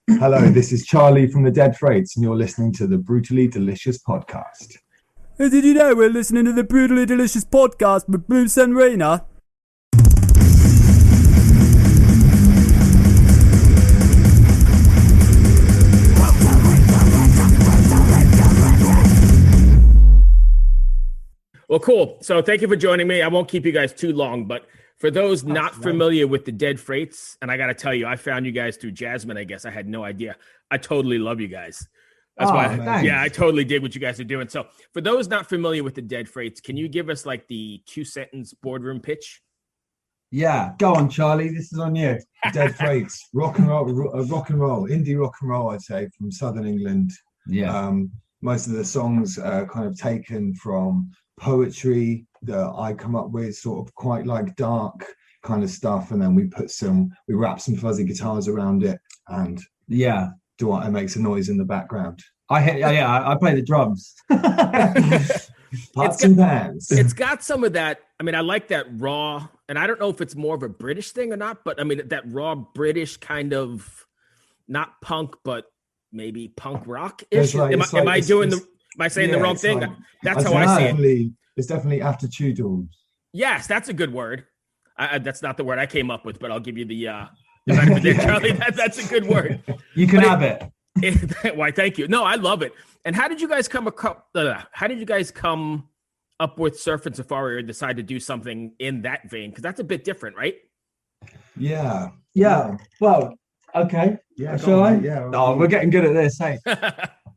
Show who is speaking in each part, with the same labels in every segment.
Speaker 1: Hello, this is Charlie from the Dead Freights, and you're listening to the Brutally Delicious podcast.
Speaker 2: Hey, did you know we're listening to the Brutally Delicious podcast with Bruce and Raina?
Speaker 3: Well, cool. So thank you for joining me. I won't keep you guys too long, but for those not familiar with the Dead Freights, and I got to tell you, I found you guys through Jasmine, I guess. I had no idea. I totally love you guys. That's I totally did what you guys are doing. So for those not familiar with the Dead Freights, can you give us like the 2-sentence boardroom pitch?
Speaker 1: Yeah, go on, Charlie. This is on you. Dead Freights, rock and roll, indie rock and roll, I'd say, from Southern England.
Speaker 4: Yeah.
Speaker 1: Most of the songs are kind of taken from poetry that I come up with, sort of quite like dark kind of stuff, and then we wrap some fuzzy guitars around it, and Dwight makes a noise in the background.
Speaker 4: I play the drums.
Speaker 1: Pots and pans.
Speaker 3: It's got some of that. I mean, I like that raw, and I don't know if it's more of a British thing or not, but I mean that raw British kind of, not punk, but maybe punk rock-ish. Am I saying the wrong thing? That's how I see it.
Speaker 1: It's definitely attitudinal.
Speaker 3: Yes, that's a good word. That's not the word I came up with, but I'll give you the benefit there, Charlie. That's a good word.
Speaker 4: You can have it.
Speaker 3: Why? Thank you. No, I love it. And how did you guys come up with Sufferin Safari, or decide to do something in that vein? Because that's a bit different, right?
Speaker 1: Yeah.
Speaker 4: Well, okay.
Speaker 1: Yeah.
Speaker 4: Shall I?
Speaker 1: Yeah.
Speaker 4: Oh, we're getting good at this, hey.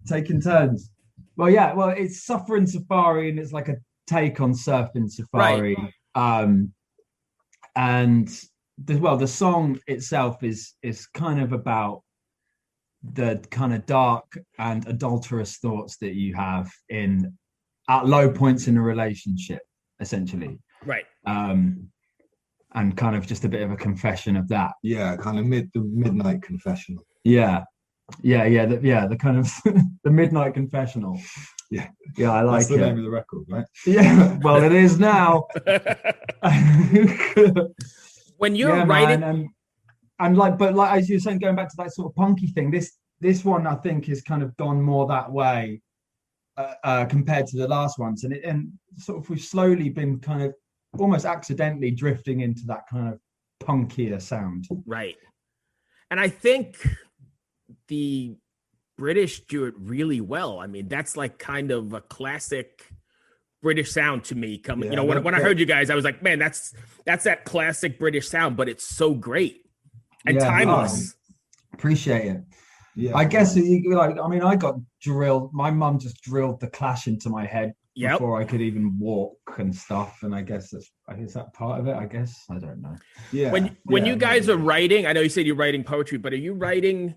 Speaker 4: Taking turns. Well, it's Sufferin Safari, and it's like a take on Surfing Safari. Right. And the song itself is kind of about the kind of dark and adulterous thoughts that you have at low points in a relationship, essentially.
Speaker 3: Right.
Speaker 4: And kind of just a bit of a confession of that.
Speaker 1: Yeah, kind of the midnight confessional.
Speaker 4: The kind of the midnight confessional.
Speaker 1: Yeah,
Speaker 4: I like
Speaker 1: it. That's the name of the record, right?
Speaker 4: Yeah, well, it is now.
Speaker 3: When you're writing,
Speaker 4: but as you were saying, going back to that sort of punky thing, this one I think has kind of gone more that way compared to the last ones, and sort of we've slowly been kind of almost accidentally drifting into that kind of punkier sound,
Speaker 3: right? And I think the British do it really well. I mean, that's like kind of a classic British sound to me. When I heard you guys, I was like, man, that's that classic British sound, but it's so great and timeless.
Speaker 4: Appreciate it.
Speaker 1: Yeah,
Speaker 4: I guess I got drilled. My mum just drilled the Clash into my head before I could even walk and stuff. And I guess is that part of it? I guess I don't know.
Speaker 3: Yeah. When you guys are writing, I know you said you're writing poetry, but are you writing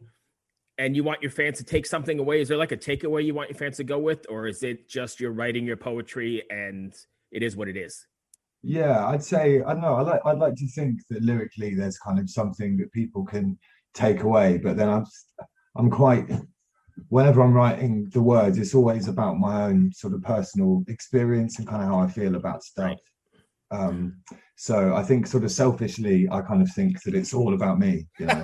Speaker 3: and you want your fans to take something away? Is there like a takeaway you want your fans to go with, or is it just you're writing your poetry and it is what it is?
Speaker 1: Yeah, I'd say, I don't know, I'd like to think that lyrically there's kind of something that people can take away, but then I'm quite, whenever I'm writing the words, it's always about my own sort of personal experience and kind of how I feel about stuff. Right. So I think sort of selfishly, I kind of think that it's all about me, you know.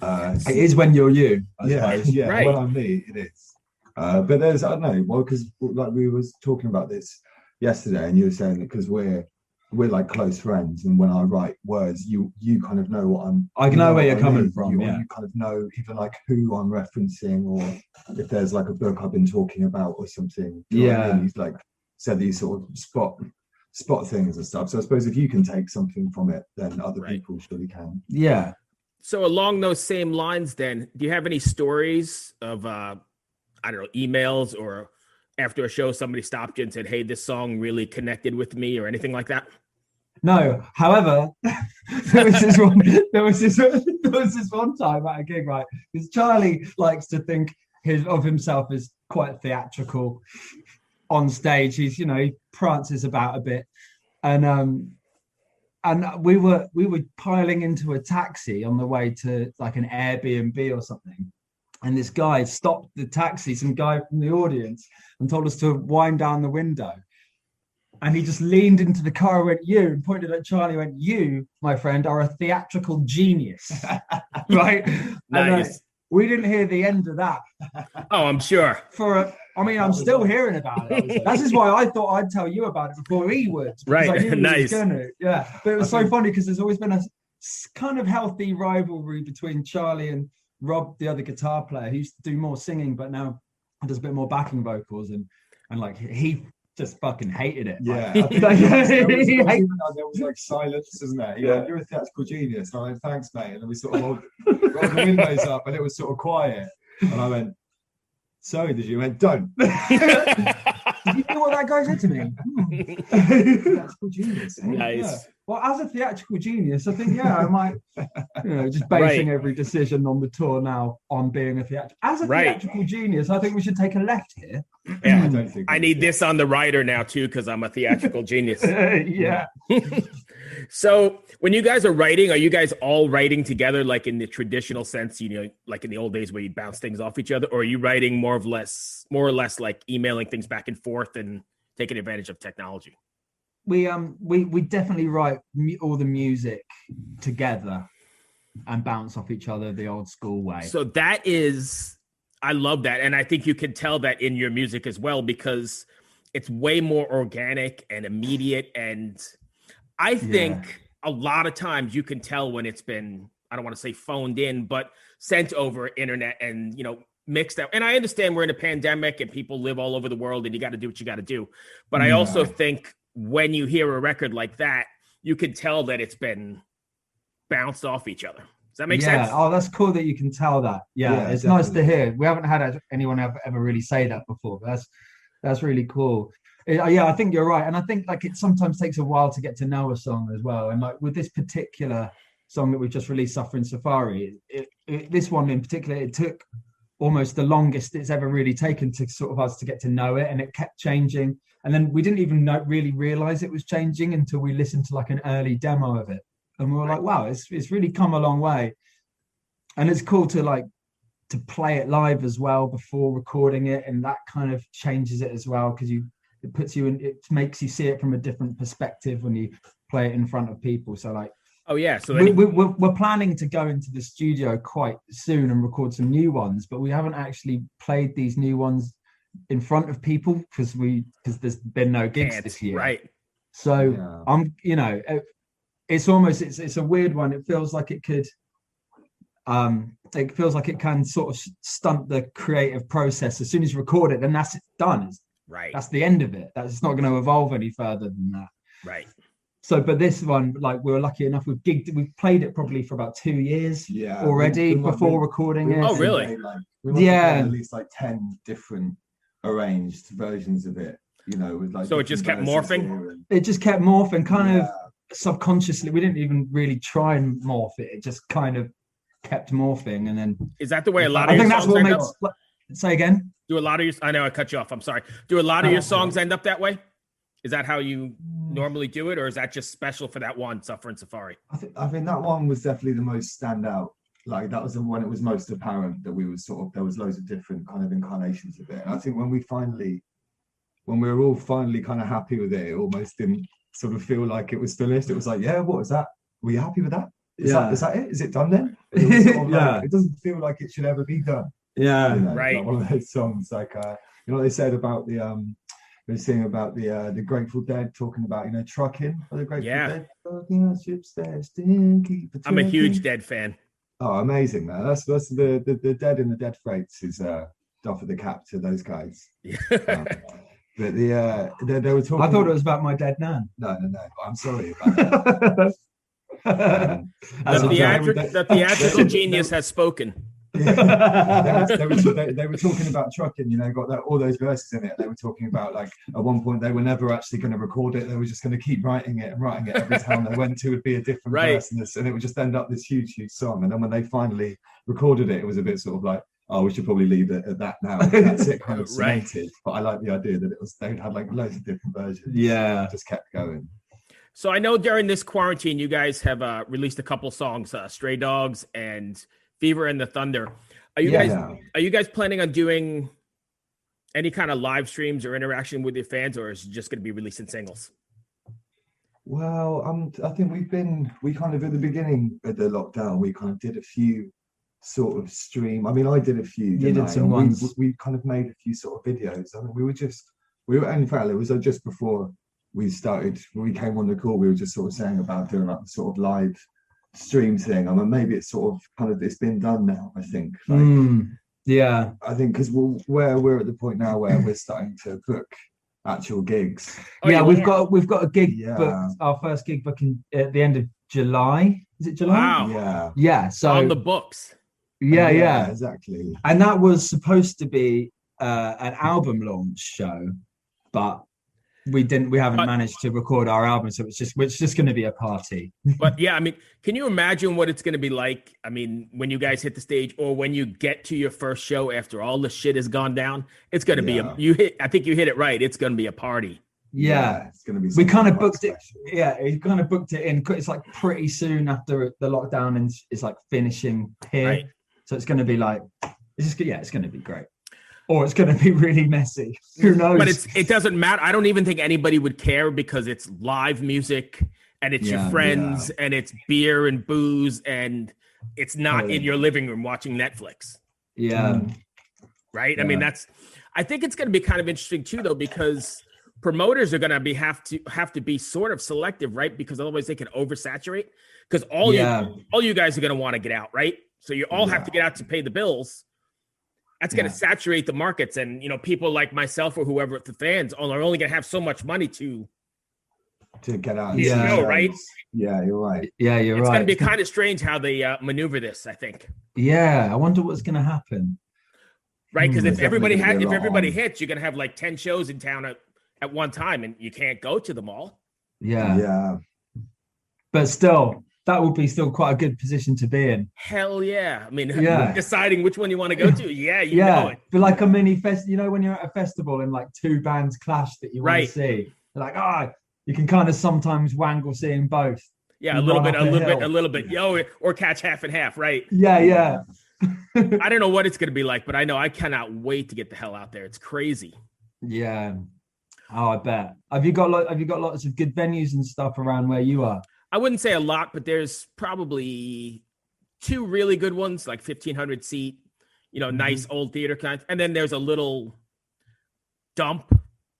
Speaker 4: It is when you're you.
Speaker 1: Yeah,
Speaker 3: right.
Speaker 1: When I'm me, it is. But there's, I don't know, well, because like we was talking about this yesterday, and you were saying that because we're like close friends, and when I write words, you kind of know what
Speaker 4: I know where you're coming from.
Speaker 1: You kind of know even like who I'm referencing, or if there's like a book I've been talking about or something. He's like said these sort of spot things and stuff. So I suppose if you can take something from it, then other people surely can.
Speaker 4: Yeah.
Speaker 3: So along those same lines, then, do you have any stories of, emails, or after a show, somebody stopped you and said, hey, this song really connected with me, or anything like that?
Speaker 4: No. However, there was this one time at a gig, right? Because Charlie likes to think of himself as quite theatrical on stage. He's, he prances about a bit. And we were piling into a taxi on the way to like an Airbnb or something. And this guy stopped the taxi, some guy from the audience, and told us to wind down the window. And he just leaned into the car and went, you, and pointed at Charlie and went, you, my friend, are a theatrical genius. Right?
Speaker 3: Nice.
Speaker 4: we didn't hear the end of that.
Speaker 3: Oh, I'm sure.
Speaker 4: I'm still hearing about it. This is why I thought I'd tell you about it before he would.
Speaker 3: Right.
Speaker 4: I knew
Speaker 3: Nice.
Speaker 4: he was gonna. Yeah. But it was so funny because there's always been a kind of healthy rivalry between Charlie and Rob, the other guitar player. He used to do more singing, but now does a bit more backing vocals, and like he just fucking hated it.
Speaker 1: Yeah,
Speaker 4: Like,
Speaker 1: there was like silence, isn't there? Yeah, you're a theatrical genius. And I went, thanks, mate. And then we sort of rolled the windows up, and it was sort of quiet. And I went, sorry, did you? I went, don't.
Speaker 4: Did you know what that guy said to me? Theatrical genius.
Speaker 3: Nice.
Speaker 4: Yeah. Well, as a theatrical genius, I think, I might, just basing every decision on the tour now on being a theatrical. As a theatrical genius, I think we should take a left here.
Speaker 3: Yeah, I don't think I need this on the rider now too, because I'm a theatrical genius.
Speaker 4: Yeah.
Speaker 3: So when you guys are writing, are you guys all writing together, like in the traditional sense, like in the old days where you bounce things off each other, or are you writing more or less like emailing things back and forth and taking advantage of technology?
Speaker 4: We definitely write all the music together and bounce off each other the old school way.
Speaker 3: So I love that. And I think you can tell that in your music as well, because it's way more organic and immediate. And I think a lot of times you can tell when it's been, I don't want to say phoned in, but sent over internet and, mixed out. And I understand we're in a pandemic and people live all over the world and you got to do what you got to do. But I also think when you hear a record like that, you can tell that it's been bounced off each other. Does that make sense?
Speaker 4: Oh, that's cool that you can tell that. Yeah, it's definitely nice to hear. We haven't had anyone ever really say that before. That's really cool. I think you're right. And I think like it sometimes takes a while to get to know a song as well. And like with this particular song that we've just released, Sufferin Safari, this one in particular, it took almost the longest it's ever really taken to sort of us to get to know it. And it kept changing. And then we didn't even really realize it was changing until we listened to like an early demo of it. And we were like, wow, it's really come a long way. And it's cool to play it live as well before recording it. And that kind of changes it as well, because it makes you see it from a different perspective when you play it in front of people. So like,
Speaker 3: oh yeah. So
Speaker 4: we're planning to go into the studio quite soon and record some new ones, but we haven't actually played these new ones in front of people because there's been no gigs this year.
Speaker 3: Right.
Speaker 4: So it's almost it's a weird one. It feels like it could it can sort of stunt the creative process. As soon as you record it, then that's it, done.
Speaker 3: Right.
Speaker 4: That's the end of it. That's not going to evolve any further than that.
Speaker 3: Right.
Speaker 4: So, but this one, like we were lucky enough, we've played it probably for about 2 years already before recording it.
Speaker 3: Oh, really?
Speaker 1: We at least like 10 different arranged versions of it, with like.
Speaker 3: So it just kept morphing?
Speaker 4: It just kept morphing kind of subconsciously. We didn't even really try and morph it. It just kind of kept morphing. And then.
Speaker 3: Is that the way a lot of your songs end up?
Speaker 4: Say again?
Speaker 3: Do a lot of your, I know I cut you off. I'm sorry. Do a lot of your songs end up that way? Is that how you normally do it? Or is that just special for that one, Sufferin Safari?
Speaker 1: I think that one was definitely the most standout. Like that was the one it was most apparent that we were there was loads of different kind of incarnations of it. And I think when we were all finally kind of happy with it, it almost didn't sort of feel like it was finished. It was like, what was that? Were you happy with that? Is that it? Is it done then? It was sort of it doesn't feel like it should ever be done.
Speaker 4: Yeah.
Speaker 3: Right.
Speaker 1: Like one of those songs, like what they said about the they were saying about the Grateful Dead, talking about trucking for the Grateful Dead.
Speaker 3: I'm a huge Dead fan.
Speaker 1: Oh, amazing, man! That's the Dead in the Dead Freights is doff of the cap to those guys. But they were talking.
Speaker 4: I thought it was about my dead nan.
Speaker 1: No. I'm sorry about that.
Speaker 3: The theatrical genius has spoken.
Speaker 1: They were talking about trucking, got all those verses in it. They were talking about like at one point they were never actually going to record it. They were just going to keep writing it. Every town they went to would be a different verse, and it would just end up this huge song. And then when they finally recorded it, it was a bit sort of like, oh, we should probably leave it at that now. That's it, kind of cemented. But I like the idea that they had like loads of different versions.
Speaker 4: Yeah,
Speaker 1: just kept going.
Speaker 3: So I know during this quarantine, you guys have released a couple songs, Stray Dogs and Fever and the Thunder. Are you guys planning on doing any kind of live streams or interaction with your fans, or is it just going to be releasing singles?
Speaker 1: Well, I think we kind of at the beginning of the lockdown, we kind of did a few sort of stream. I mean, I did a few.
Speaker 4: You did some ones.
Speaker 1: We kind of made a few sort of videos. I mean, we were, in fact, it was just before we started, when we came on the call, we were just sort of saying about doing like the sort of live stream thing. I mean, maybe it's sort of kind of, it's been done now, I think. Like,
Speaker 4: yeah.
Speaker 1: I think because we're at the point now where we're starting to book actual gigs.
Speaker 4: We've got a gig booked, our first gig booking at the end of July. Is it July?
Speaker 3: Wow.
Speaker 4: Yeah. So
Speaker 3: on the books.
Speaker 4: Yeah,
Speaker 1: exactly.
Speaker 4: And that was supposed to be an album launch show, but we haven't managed to record our album, so it's just going to be a party.
Speaker 3: But yeah, I mean, can you imagine what it's going to be like? I mean, when you guys hit the stage, or when you get to your first show after all the shit has gone down, it's going to be I think you hit it right. It's going to be a party.
Speaker 4: Yeah,
Speaker 1: it's going to be.
Speaker 4: We kind of booked it. Yeah, we kind of booked it in. It's like pretty soon after the lockdown, and it's like finishing here.
Speaker 3: Right.
Speaker 4: So it's going to be like, it's going to be great. Or it's going to be really messy. Who knows?
Speaker 3: But it doesn't matter. I don't even think anybody would care because it's live music and it's your friends and it's beer and booze and it's not in your living room watching Netflix.
Speaker 4: Yeah.
Speaker 3: Right? Yeah. I mean, I think it's going to be kind of interesting too, though, because promoters are going to have to be sort of selective, right? Because otherwise they can oversaturate. Because all you guys are going to want to get out, right? So you all have to get out to pay the bills. That's going to saturate the markets, and people like myself or whoever, the fans, are only going to have so much money to
Speaker 1: get out.
Speaker 3: Right?
Speaker 1: Yeah, you're right.
Speaker 4: Yeah, you're right.
Speaker 3: It's going to be kind of strange how they maneuver this, I think.
Speaker 4: Yeah, I wonder what's going to happen.
Speaker 3: Right, because if everybody hits, you're going to have like 10 shows in town at one time, and you can't go to them all.
Speaker 4: Yeah. But still, that would be still quite a good position to be in.
Speaker 3: Hell yeah. I mean, deciding which one you want to go to. Yeah, you know it.
Speaker 4: But like a mini fest, when you're at a festival and like two bands clash that you want to see, like, you can kind of sometimes wangle seeing both.
Speaker 3: Yeah, a little bit. Or catch half and half, right?
Speaker 4: Yeah.
Speaker 3: I don't know what it's going to be like, but I know I cannot wait to get the hell out there. It's crazy.
Speaker 4: Yeah. Oh, I bet. Have you got lots of good venues and stuff around where you are?
Speaker 3: I wouldn't say a lot, but there's probably two really good ones, like 1,500 seat, nice old theater kind. And then there's a little dump,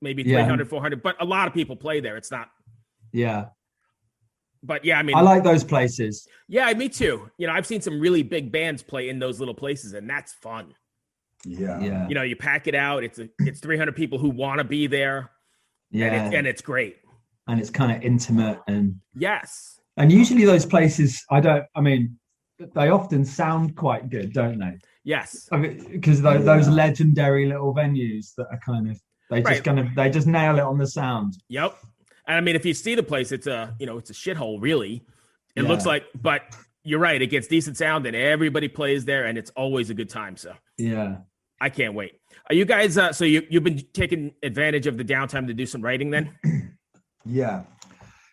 Speaker 3: maybe 300, 400, but a lot of people play there. It's not.
Speaker 4: Yeah.
Speaker 3: But yeah, I mean,
Speaker 4: I like those places.
Speaker 3: Yeah, me too. I've seen some really big bands play in those little places, and that's fun.
Speaker 1: Yeah.
Speaker 3: You pack it out. It's 300 people who want to be there.
Speaker 4: Yeah.
Speaker 3: And it's great.
Speaker 4: And it's kind of intimate and usually those places, they often sound quite good, don't they?
Speaker 3: Yes.
Speaker 4: Because those legendary little venues that are kind of, they just nail it on the sound.
Speaker 3: Yep. And I mean, if you see the place, it's a shithole, really. It looks like, but you're right. It gets decent sound and everybody plays there and it's always a good time. So
Speaker 4: yeah,
Speaker 3: I can't wait. Are you guys, so you've been taking advantage of the downtime to do some writing then?
Speaker 1: Yeah,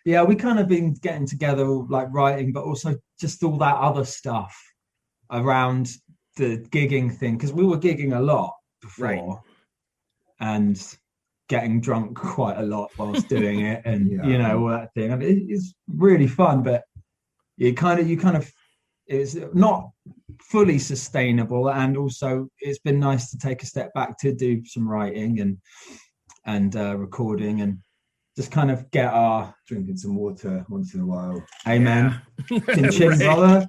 Speaker 4: we kind of been getting together, like writing, but also just all that other stuff around the gigging thing, because we were gigging a lot before and getting drunk quite a lot whilst doing it, and all that thing. I mean, it's really fun, but you kind of it's not fully sustainable, and also it's been nice to take a step back to do some writing and recording and just kind of get our
Speaker 1: drinking some water once in a while.
Speaker 4: Amen. Chin chin, brother.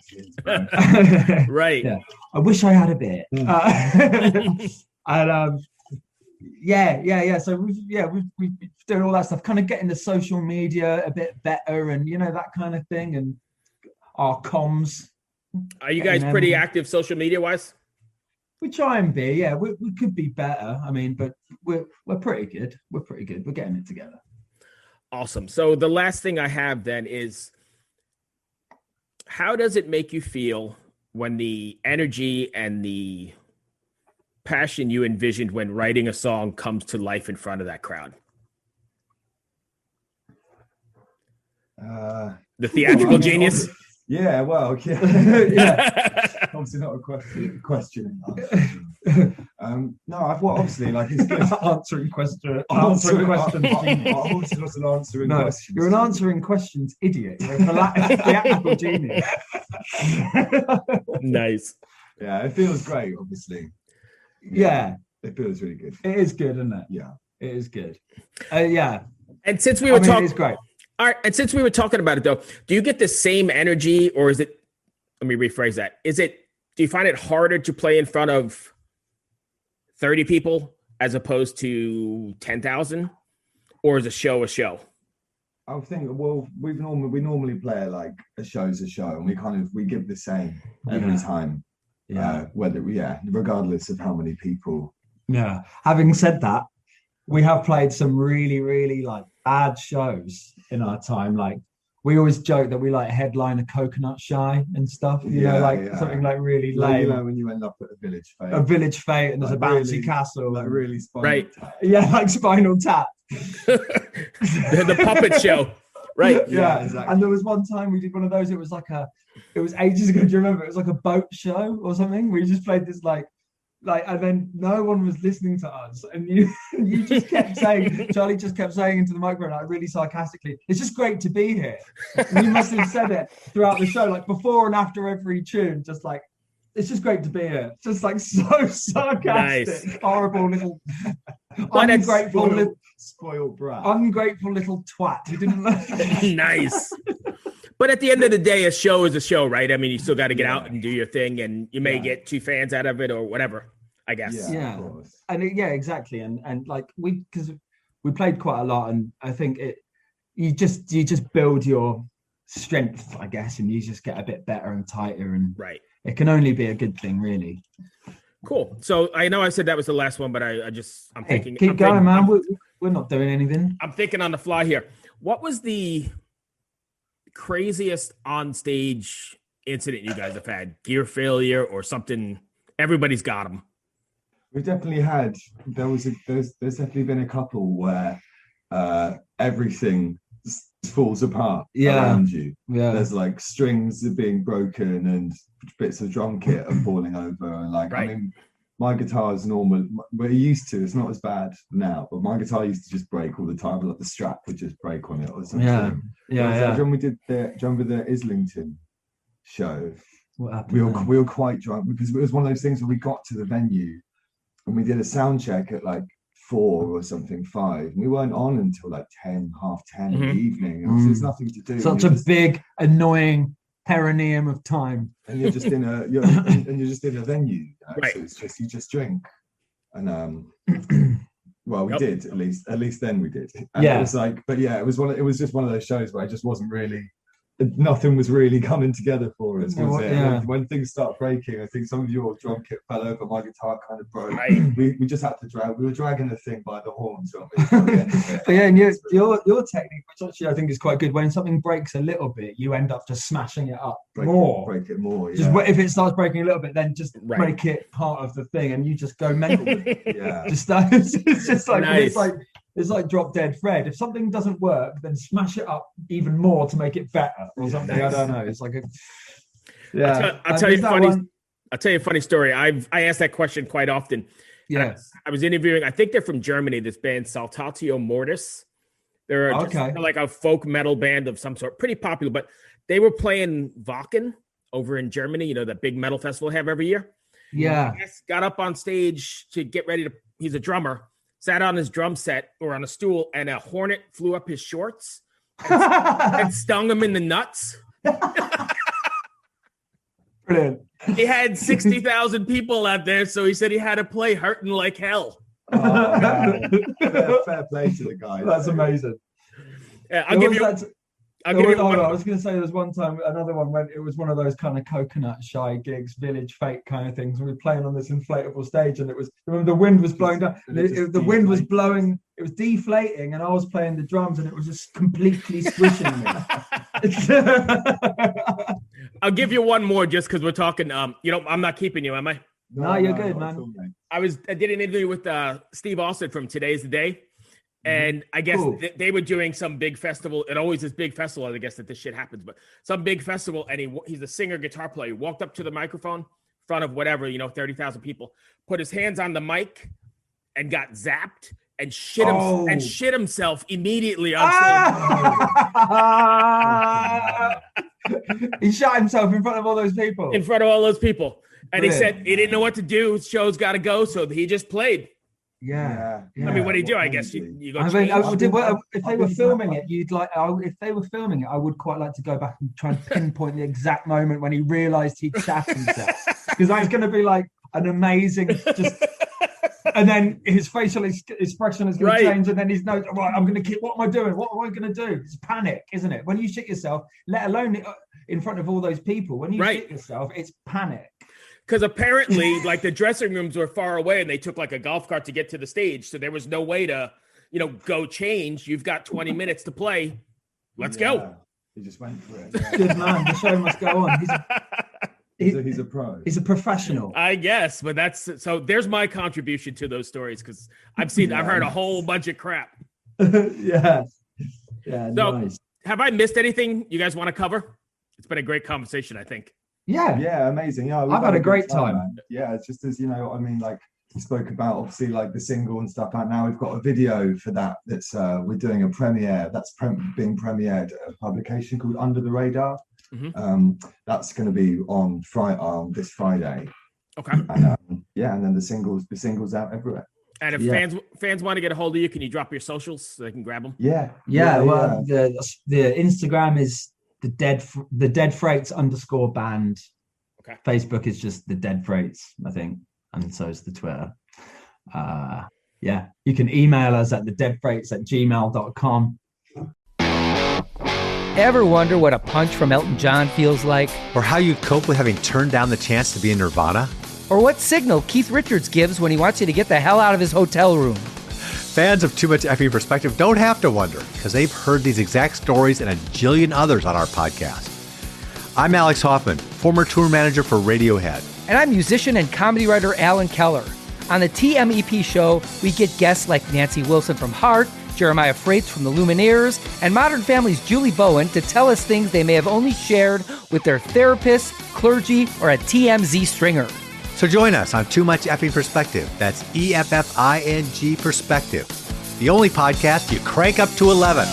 Speaker 3: Right.
Speaker 4: Yeah. I wish I had a bit. And So we've done all that stuff, kind of getting the social media a bit better, and that kind of thing, and our comms.
Speaker 3: Are you guys pretty active social media wise?
Speaker 4: We try and be. Yeah, we could be better. I mean, but we're pretty good. We're pretty good. We're getting it together.
Speaker 3: Awesome. So the last thing I have then is, how does it make you feel when the energy and the passion you envisioned when writing a song comes to life in front of that crowd? The theatrical genius?
Speaker 1: Yeah, well, obviously not a question. No, obviously, like, it's good.
Speaker 4: answering questions. You're an answering questions idiot. You're a theatrical genius.
Speaker 3: Nice.
Speaker 1: Yeah, it feels great, obviously.
Speaker 4: Yeah,
Speaker 1: it feels really good.
Speaker 4: it is good, isn't it?
Speaker 1: Yeah,
Speaker 4: it is good. Yeah,
Speaker 3: And since we were talking,
Speaker 4: it's great.
Speaker 3: All right, and since we were talking about it though, do you get the same energy, or is it? Let me rephrase that. Do you find it harder to play in front of 30 people as opposed to 10,000, or is a show a show?
Speaker 1: I think, well, we normally play like a show's a show, and we give the same every time.
Speaker 4: Yeah.
Speaker 1: Regardless of how many people.
Speaker 4: Yeah. Having said that, we have played some really, really like bad shows in our time. Like we always joke that we like headline a Coconut Shy and stuff, something like really lame.
Speaker 1: When you end up at a village fete.
Speaker 4: And there's a bouncy castle.
Speaker 1: Like really Spinal Tap.
Speaker 4: Yeah, like Spinal Tap.
Speaker 3: The puppet show. Right.
Speaker 4: Yeah,
Speaker 1: exactly.
Speaker 4: And there was one time we did one of those. It was ages ago. Do you remember? It was like a boat show or something. We just played this and then no one was listening to us, and you just kept saying, Charlie just kept saying into the microphone, like really sarcastically, "It's just great to be here." And you must have said it throughout the show, like before and after every tune, just like, "It's just great to be here." Just like so sarcastic,
Speaker 3: nice.
Speaker 4: Horrible little ungrateful
Speaker 1: spoiled brat,
Speaker 4: ungrateful little twat who didn't.
Speaker 3: Nice. But at the end of the day, a show is a show, right? I mean, you still got to get out and do your thing, and you may get 2 fans out of it or whatever, I guess.
Speaker 4: Yeah. Of course. And exactly. And like because we played quite a lot, and I think you just build your strength, I guess, and you just get a bit better and tighter, and
Speaker 3: right.
Speaker 4: It can only be a good thing, really.
Speaker 3: Cool. So I know I said that was the last one, but I'm thinking.
Speaker 4: Keep going, man. We're not doing anything.
Speaker 3: I'm thinking on the fly here. What was the craziest on stage incident you guys have had? Gear failure or something? Everybody's got them.
Speaker 1: We've definitely had. There's definitely been a couple where everything falls apart around you. Yeah, there's like strings are being broken and bits of drum kit are falling over, and like right. I mean, my guitar is normal. We're used to. It's not as bad now, but my guitar used to just break all the time. Like the strap would just break on it or something. Yeah. When we did the Islington show, what happened? We were quite drunk because it was one of those things where we got to the venue and we did a sound check at like 4 or something, 5. We weren't on until like 10, half 10 in the evening. And there's nothing to do.
Speaker 4: Such a big, annoying perineum of time.
Speaker 1: And you're just in a venue. You know?
Speaker 3: Right.
Speaker 1: So it's just you just drink. And well, we did at least then we did. And it was like, but yeah, it was just one of those shows where it just wasn't really. Nothing was really coming together for us, was it? Yeah. When things start breaking, I think some of your drum kit fell over, my guitar kind of broke. Right. We just had to drag. We were dragging the thing by the horns.
Speaker 4: But yeah, and your technique, which actually I think is quite good. When something breaks a little bit, you end up just smashing it up more.
Speaker 1: Break it more.
Speaker 4: Just if it starts breaking a little bit, then just make it part of the thing, and you just go mental. Yeah. It's just like nice. It's like Drop Dead Fred. If something doesn't work, then smash it up even more to make it better or something. Nice. I don't know. It's like
Speaker 3: I'll tell you a funny story. I ask that question quite often.
Speaker 4: Yes.
Speaker 3: I was interviewing, I think they're from Germany, this band Saltatio Mortis. They're like a folk metal band of some sort, pretty popular, but they were playing Wacken over in Germany, you know, that big metal festival they have every year.
Speaker 4: Yeah.
Speaker 3: Got up on stage to get ready to, he's a drummer, sat on his drum set or on a stool, and a hornet flew up his shorts and stung him in the nuts.
Speaker 4: Brilliant.
Speaker 3: He had 60,000 people out there, so he said he had to play hurting like hell.
Speaker 1: Oh, fair play to the guy.
Speaker 4: That's amazing.
Speaker 3: Yeah, I was
Speaker 4: going to say there's one time, another one when it was one of those kind of Coconut Shy gigs, village fete kind of things. We were playing on this inflatable stage, and it was, remember, the wind was blowing down. The wind was blowing, it was deflating, and I was playing the drums, and it was just completely squishing me.
Speaker 3: I'll give you one more just because we're talking. I'm not keeping you, am I?
Speaker 4: No, you're good, man.
Speaker 3: I did an interview with Steve Austin from Today's the Day. And I guess they were doing some big festival. It always is big festival, I guess, that this shit happens. But some big festival, and he's a singer, guitar player. He walked up to the microphone in front of 30,000 people, put his hands on the mic, and got zapped and shit himself immediately on stage.
Speaker 4: He shot himself in front of all those people.
Speaker 3: In front of all those people. And
Speaker 4: Brilliant.
Speaker 3: he said he didn't know what to do. His show's got to go. So he just played.
Speaker 4: Yeah.
Speaker 3: I mean, what do you do? I guess you go
Speaker 4: I mean,
Speaker 3: change.
Speaker 4: if they were filming it, if they were filming it, I would quite like to go back and try and pinpoint the exact moment when he realized he'd shat himself. Because that's going to be like an amazing and then his facial expression is going to change, and then his nose. Right, I'm going to keep. What am I doing? What am I going to do? It's panic, isn't it? When you shit yourself, let alone in front of all those people, when you shit yourself, it's panic.
Speaker 3: Because apparently, like the dressing rooms were far away, and they took like a golf cart to get to the stage, so there was no way to, go change. You've got 20 minutes to play. Let's go.
Speaker 1: He just went for it.
Speaker 4: Good man. The show must go on.
Speaker 1: He's a pro.
Speaker 4: He's a professional.
Speaker 3: I guess, but there's my contribution to those stories, because I've heard a whole bunch of crap.
Speaker 4: Yeah. So,
Speaker 3: nice. Have I missed anything you guys want to cover? It's been a great conversation, I think.
Speaker 4: Yeah,
Speaker 1: amazing. Yeah,
Speaker 4: I've had a great time.
Speaker 1: Yeah, it's just as I mean, like we spoke about, obviously, like the single and stuff. And now we've got a video for that. That's we're doing a premiere. That's being premiered at a publication called Under the Radar. Mm-hmm. That's going to be on this Friday.
Speaker 3: Okay.
Speaker 1: And and then the singles out everywhere.
Speaker 3: And if fans want to get a hold of you, can you drop your socials so they can grab them?
Speaker 4: Yeah. Well, the Instagram is the Dead Freights _band.
Speaker 3: Okay.
Speaker 4: Facebook is just the Dead Freights, I think, and so is the Twitter. You can email us at thedeadfreights@gmail.com.
Speaker 5: Ever wonder what a punch from Elton John feels like?
Speaker 6: Or how you'd cope with having turned down the chance to be in Nirvana?
Speaker 5: Or what signal Keith Richards gives when he wants you to get the hell out of his hotel room?
Speaker 6: Fans of Too Much Effing Perspective don't have to wonder, because they've heard these exact stories and a jillion others on our podcast. I'm Alex Hoffman, former tour manager for Radiohead.
Speaker 5: And I'm musician and comedy writer Alan Keller. On the TMEP show, we get guests like Nancy Wilson from Heart, Jeremiah Freites from the Lumineers, and Modern Family's Julie Bowen to tell us things they may have only shared with their therapist, clergy, or a TMZ stringer.
Speaker 6: So join us on Too Much Effing Perspective. That's EFFING Perspective. The only podcast you crank up to 11.